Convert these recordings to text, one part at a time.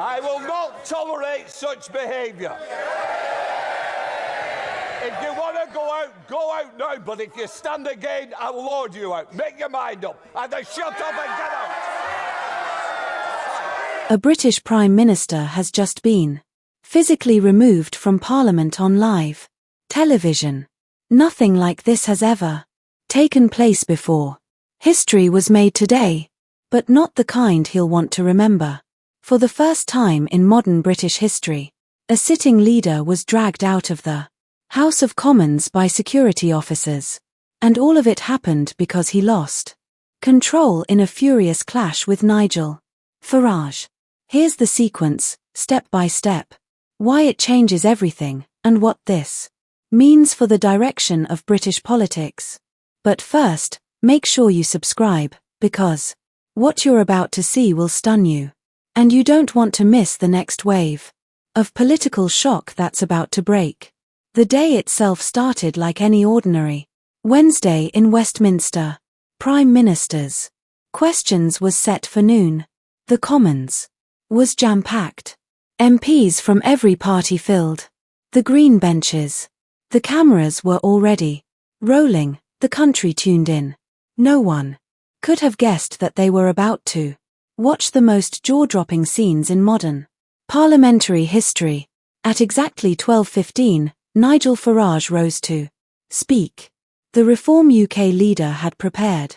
I will not tolerate such behaviour. If you want to go out now, but if you stand again, I'll lord you out. Make your mind up. Either shut up and get out. A British Prime Minister has just been physically removed from Parliament on live television. Nothing like this has ever taken place before. History was made today, but not the kind he'll want to remember. For the first time in modern British history, a sitting leader was dragged out of the House of Commons by security officers. And all of it happened because he lost control in a furious clash with Nigel Farage. Here's the sequence, step by step. Why it changes everything, and what this means for the direction of British politics. But first, make sure you subscribe, because what you're about to see will stun you. And you don't want to miss the next wave of political shock that's about to break. The day itself started like any ordinary Wednesday in Westminster. Prime Minister's questions was set for noon. The Commons was jam-packed. MPs from every party filled the green benches. The cameras were already rolling, the country tuned in. No one could have guessed that they were about to watch the most jaw-dropping scenes in modern parliamentary history. At exactly 12:15, Nigel Farage rose to speak. The Reform UK leader had prepared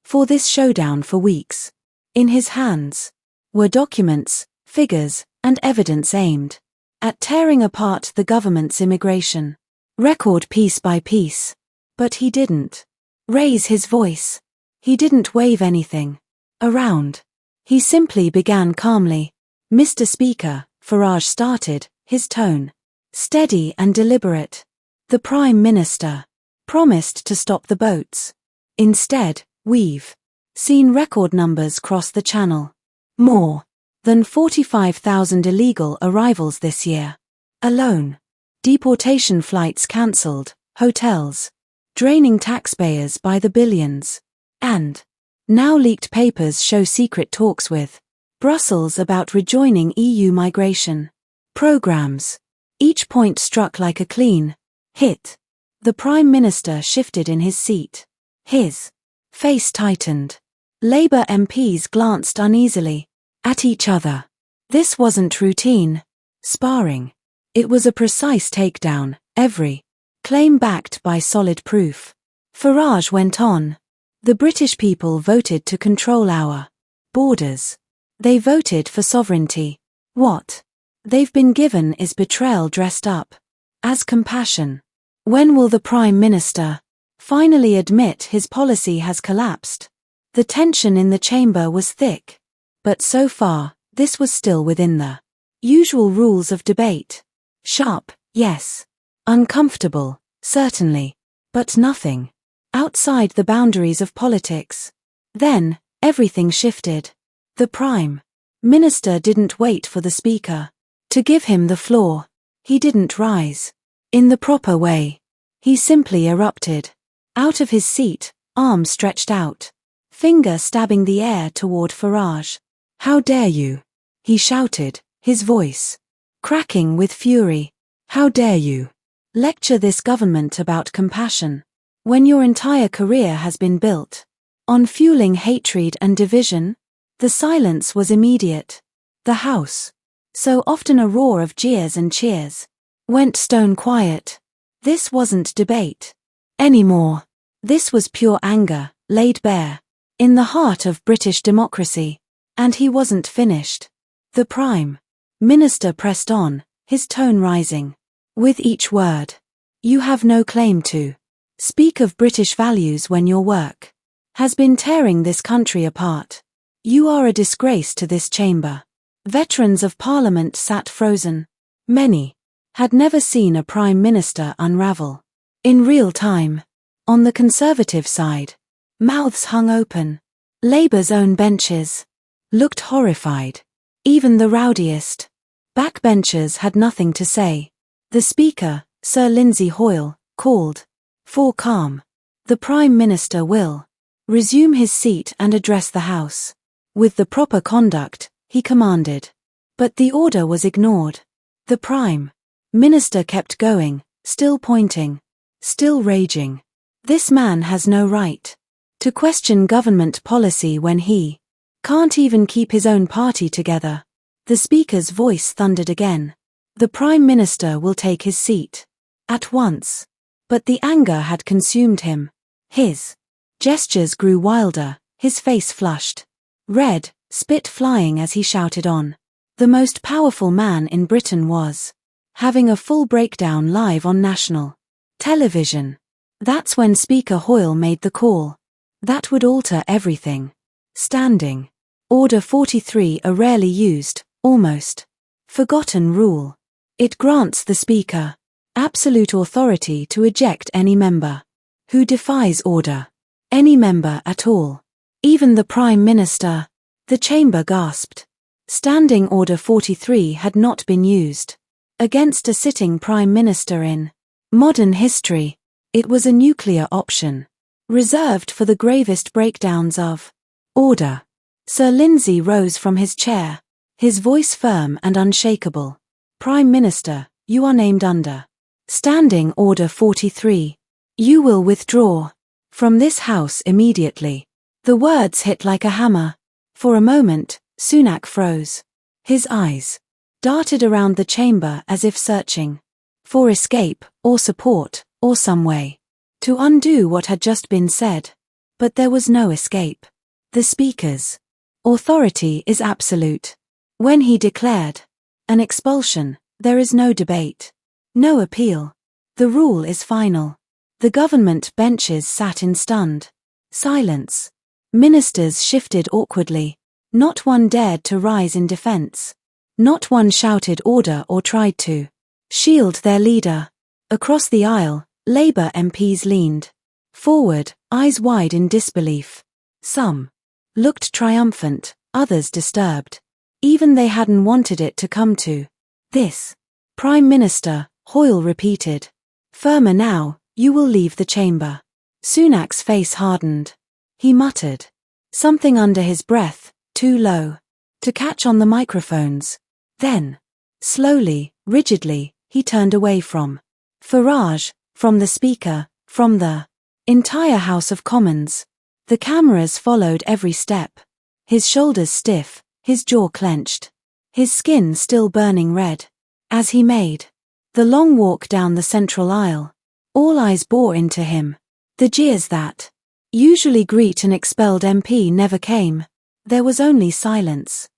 for this showdown for weeks. In his hands were documents, figures, and evidence aimed at tearing apart the government's immigration record piece by piece. But he didn't raise his voice. He didn't wave anything around. He simply began calmly. "Mr. Speaker," Farage started, his tone steady and deliberate. "The Prime Minister promised to stop the boats. Instead, we've seen record numbers cross the channel. More than 45,000 illegal arrivals this year alone. Deportation flights cancelled, hotels draining taxpayers by the billions. And now leaked papers show secret talks with Brussels about rejoining EU migration programs. Each point struck like a clean hit." The Prime Minister shifted in his seat. His face tightened. Labour MPs glanced uneasily at each other. This wasn't routine sparring. It was a precise takedown, every claim backed by solid proof. Farage went on. "The British people voted to control our borders. They voted for sovereignty. What they've been given is betrayal dressed up as compassion. When will the Prime Minister finally admit his policy has collapsed?" The tension in the chamber was thick. But so far, this was still within the usual rules of debate. Sharp, yes. Uncomfortable, certainly. But nothing outside the boundaries of politics. Then, everything shifted. The Prime Minister didn't wait for the Speaker to give him the floor. He didn't rise in the proper way. He simply erupted. Out of his seat, arm stretched out, finger stabbing the air toward Farage. "How dare you?" he shouted, his voice cracking with fury. "How dare you lecture this government about compassion, when your entire career has been built on fueling hatred and division?" The silence was immediate. The House, so often a roar of jeers and cheers, went stone quiet. This wasn't debate anymore. This was pure anger, laid bare in the heart of British democracy. And he wasn't finished. The Prime Minister pressed on, his tone rising with each word. "You have no claim to speak of British values when your work has been tearing this country apart. You are a disgrace to this chamber." Veterans of Parliament sat frozen. Many had never seen a Prime Minister unravel in real time. On the Conservative side, mouths hung open. Labour's own benches looked horrified. Even the rowdiest backbenchers had nothing to say. The Speaker, Sir Lindsay Hoyle, called for calm. "The Prime Minister will resume his seat and address the House with the proper conduct," he commanded. But the order was ignored. The Prime Minister kept going, still pointing, still raging. This man has no right to question government policy when he can't even keep his own party together. The Speaker's voice thundered again. The Prime Minister will take his seat at once. But the anger had consumed him. His gestures grew wilder, his face flushed red, spit flying as he shouted on. The most powerful man in Britain was having a full breakdown live on national television. That's when Speaker Hoyle made the call. That would alter everything. Standing Order 43, a rarely used, almost forgotten rule. It grants the Speaker absolute authority to eject any member who defies order. Any member at all. Even the Prime Minister. The chamber gasped. Standing Order 43 had not been used against a sitting Prime Minister in modern history. It was a nuclear option, reserved for the gravest breakdowns of order. Sir Lindsay rose from his chair, his voice firm and unshakable. Prime Minister, you are named under Standing Order 43. You will withdraw from this House immediately. The words hit like a hammer. For a moment, Sunak froze. His eyes darted around the chamber as if searching for escape, or support, or some way to undo what had just been said. But there was no escape. The Speaker's authority is absolute. When he declared an expulsion, there is no debate, no appeal. The rule is final. The government benches sat in stunned silence. Ministers shifted awkwardly. Not one dared to rise in defense. Not one shouted order or tried to shield their leader. Across the aisle, Labour MPs leaned forward, eyes wide in disbelief. Some looked triumphant, others disturbed. Even they hadn't wanted it to come to this. Prime Minister, Hoyle repeated. Firmer now, you will leave the chamber. Sunak's face hardened. He muttered something under his breath, too low to catch on the microphones. Then, slowly, rigidly, he turned away from Farage, from the Speaker, from the entire House of Commons. The cameras followed every step. His shoulders stiff, his jaw clenched, his skin still burning red. As he made the long walk down the central aisle, all eyes bore into him. The jeers that usually greet an expelled MP never came. There was only silence.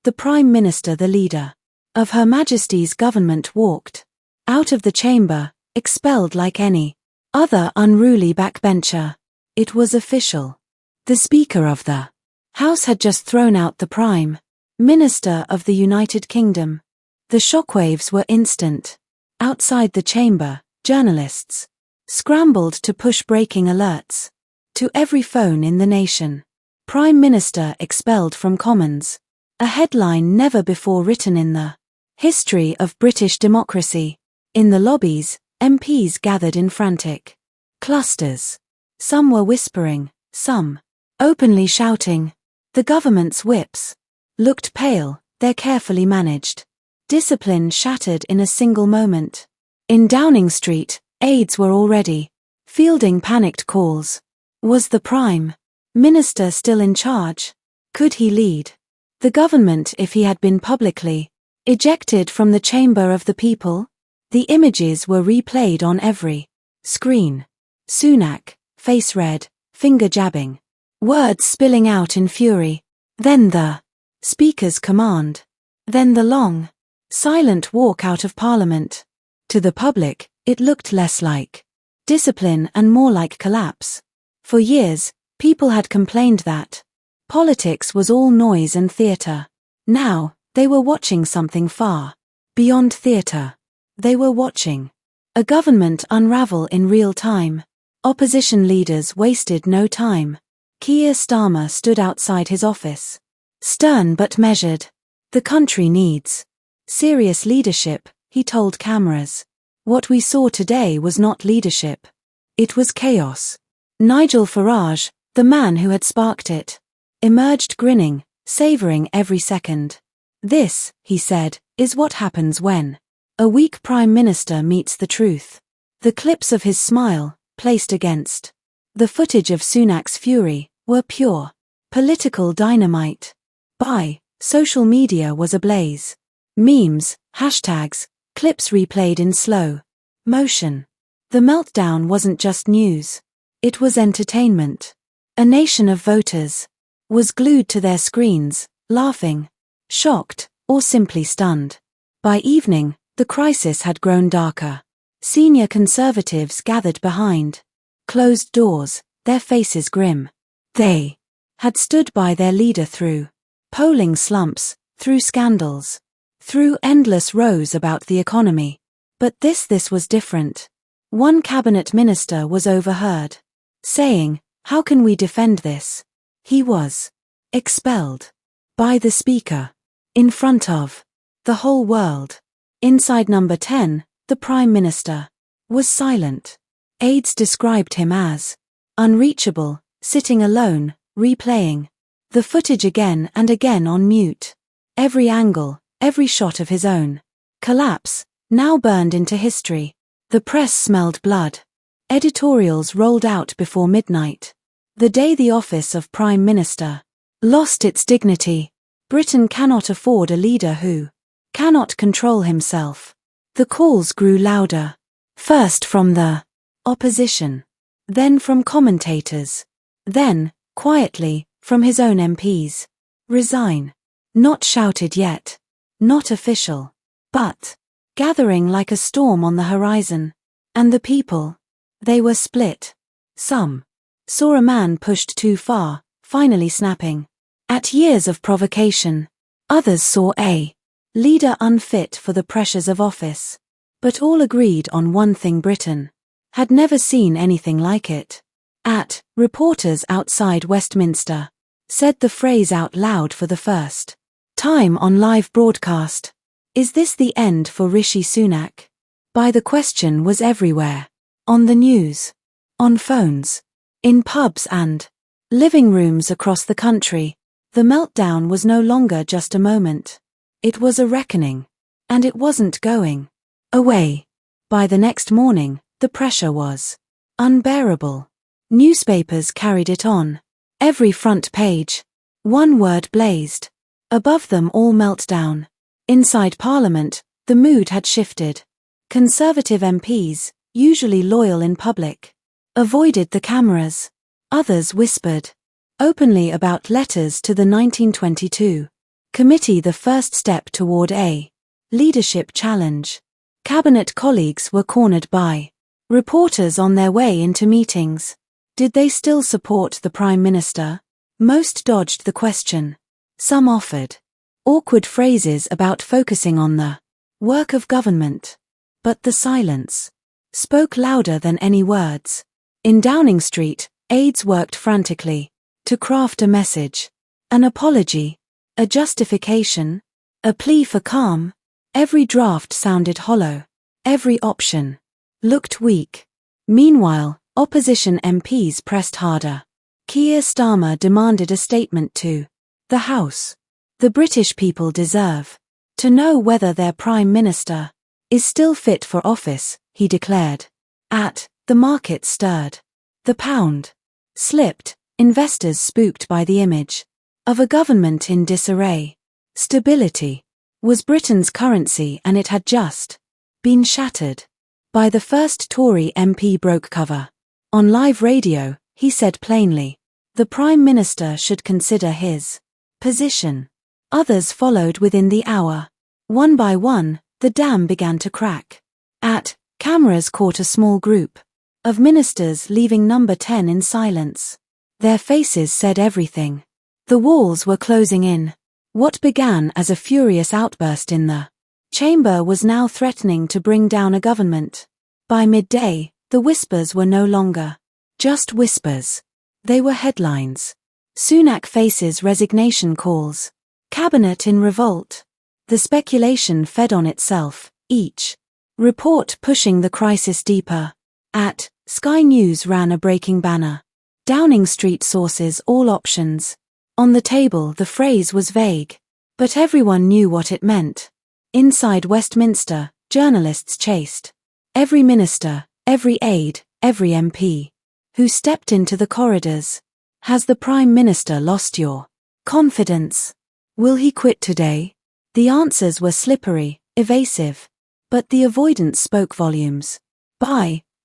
The Prime Minister, the leader of Her Majesty's government, walked out of the chamber, expelled like any other unruly backbencher. It was official. The Speaker of the House had just thrown out the Prime Minister of the United Kingdom. The shockwaves were instant. Outside the chamber, journalists scrambled to push breaking alerts to every phone in the nation. Prime Minister expelled from Commons. A headline never before written in the history of British democracy. In the lobbies, MPs gathered in frantic clusters. Some were whispering, some openly shouting. The government's whips looked pale, their carefully managed discipline shattered in a single moment. In Downing Street, aides were already fielding panicked calls. Was the Prime Minister still in charge? Could he lead the government if he had been publicly ejected from the chamber of the people? The images were replayed on every screen. Sunak, face red, finger jabbing, words spilling out in fury. Then the Speaker's command. Then the long, silent walk out of Parliament. To the public, it looked less like discipline and more like collapse. For years, people had complained that politics was all noise and theatre. Now, they were watching something far beyond theatre. They were watching a government unravel in real time. Opposition leaders wasted no time. Keir Starmer stood outside his office. Stern but measured. The country needs serious leadership, he told cameras. What we saw today was not leadership. It was chaos. Nigel Farage, the man who had sparked it, emerged grinning, savouring every second. This, he said, is what happens when a weak Prime Minister meets the truth. The clips of his smile, placed against the footage of Sunak's fury, were pure political dynamite. Social media was ablaze. Memes, hashtags, clips replayed in slow motion. The meltdown wasn't just news. It was entertainment. A nation of voters was glued to their screens, laughing, shocked, or simply stunned. By evening, the crisis had grown darker. Senior Conservatives gathered behind closed doors, their faces grim. They had stood by their leader through polling slumps, through scandals, through endless rows about the economy. But this was different. One cabinet minister was overheard saying, "How can we defend this?" He was expelled by the Speaker, in front of the whole world. Inside number 10, the Prime Minister was silent. Aides described him as unreachable, sitting alone, replaying the footage again and again on mute. Every angle, every shot of his own collapse, now burned into history. The press smelled blood. Editorials rolled out before midnight. The day the office of Prime Minister lost its dignity. Britain cannot afford a leader who cannot control himself. The calls grew louder. First from the opposition. Then from commentators. Then, quietly, from his own MPs. Resign. Not shouted yet. Not official. But gathering like a storm on the horizon. And the people, they were split. Some saw a man pushed too far, finally snapping at years of provocation. Others saw a leader unfit for the pressures of office. But all agreed on one thing: Britain had never seen anything like it. Reporters outside Westminster said the phrase out loud for the first time on live broadcast. Is this the end for Rishi Sunak? The question was everywhere. On the news. On phones. In pubs and living rooms across the country. The meltdown was no longer just a moment. It was a reckoning. And it wasn't going away. By the next morning, the pressure was unbearable. Newspapers carried it on. Every front page. One word blazed. Above them all: meltdown. Inside Parliament, the mood had shifted. Conservative MPs, usually loyal in public, avoided the cameras. Others whispered openly about letters to the 1922 committee, the first step toward a leadership challenge. Cabinet colleagues were cornered by reporters on their way into meetings. Did they still support the Prime Minister? Most dodged the question. Some offered awkward phrases about focusing on the work of government. But the silence spoke louder than any words. In Downing Street, aides worked frantically to craft a message, an apology, a justification, a plea for calm. Every draft sounded hollow. Every option looked weak. Meanwhile, opposition MPs pressed harder. Keir Starmer demanded a statement to the House. The British people deserve to know whether their Prime Minister is still fit for office, he declared. The market stirred. The pound slipped, investors spooked by the image of a government in disarray. Stability was Britain's currency, and it had just been shattered. By the first Tory MP broke cover. On live radio, he said plainly, the Prime Minister should consider his position. Others followed within the hour. One by one, the dam began to crack. Cameras caught a small group of ministers leaving number 10 in silence. Their faces said everything. The walls were closing in. What began as a furious outburst in the chamber was now threatening to bring down a government. By midday, the whispers were no longer just whispers. They were headlines. Sunak faces resignation calls. Cabinet in revolt. The speculation fed on itself, each report pushing the crisis deeper. Sky News ran a breaking banner. Downing Street sources all options on the table. The phrase was vague, But everyone knew what it meant. Inside Westminster, journalists chased every minister, every aide, every MP who stepped into the corridors. Has the Prime Minister lost your confidence? Will he quit today? The answers were slippery, evasive. But the avoidance spoke volumes.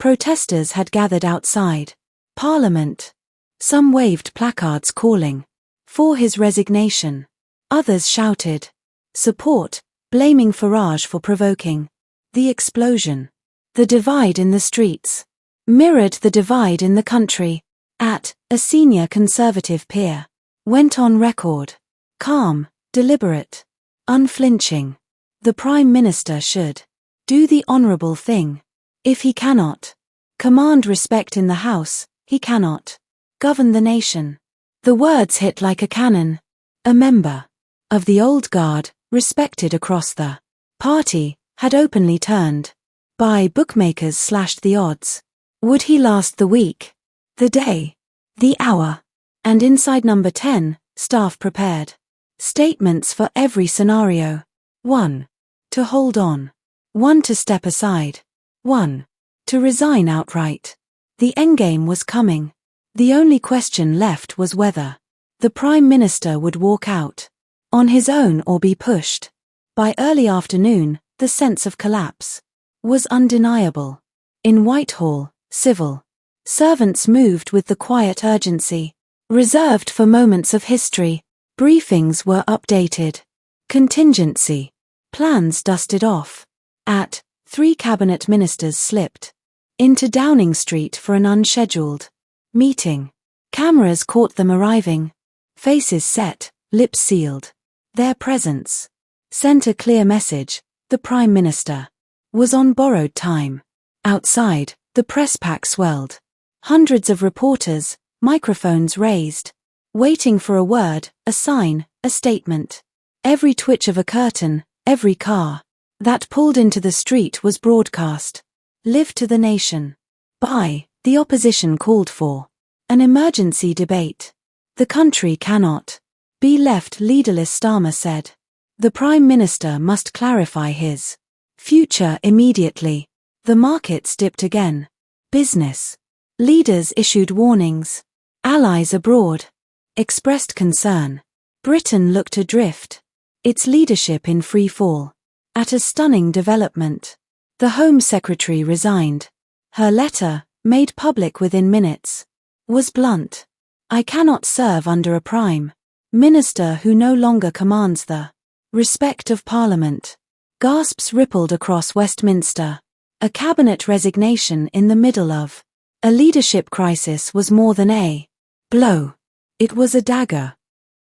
Protesters had gathered outside Parliament. Some waved placards calling for his resignation. Others shouted support, blaming Farage for provoking the explosion. The divide in the streets mirrored the divide in the country. A senior Conservative peer went on record. Calm, deliberate, unflinching. The Prime Minister should do the honourable thing. If he cannot command respect in the House, he cannot govern the nation. The words hit like a cannon. A member of the old guard, respected across the party, had openly turned. Bookmakers slashed the odds. Would he last the week, the day, the hour? And inside number 10, staff prepared statements for every scenario. 1. To hold on. 1. To step aside. 1. To resign outright. The endgame was coming. The only question left was whether the Prime Minister would walk out on his own or be pushed. By early afternoon, the sense of collapse was undeniable. In Whitehall, civil servants moved with the quiet urgency reserved for moments of history. Briefings were updated. Contingency plans dusted off. 3 cabinet ministers slipped into Downing Street for an unscheduled meeting. Cameras caught them arriving. Faces set, lips sealed. Their presence sent a clear message. The Prime Minister was on borrowed time. Outside, the press pack swelled. Hundreds of reporters, microphones raised, waiting for a word, a sign, a statement. Every twitch of a curtain, every car that pulled into the street was broadcast. Live to the nation. The opposition called for an emergency debate. The country cannot be left leaderless, Starmer said. The Prime Minister must clarify his future immediately. The markets dipped again. Business leaders issued warnings. Allies abroad expressed concern. Britain looked adrift, its leadership in free fall. At a stunning development, the Home Secretary resigned. Her letter, made public within minutes, was blunt. I cannot serve under a Prime Minister who no longer commands the respect of Parliament. Gasps rippled across Westminster. A cabinet resignation in the middle of a leadership crisis was more than a blow. It was a dagger.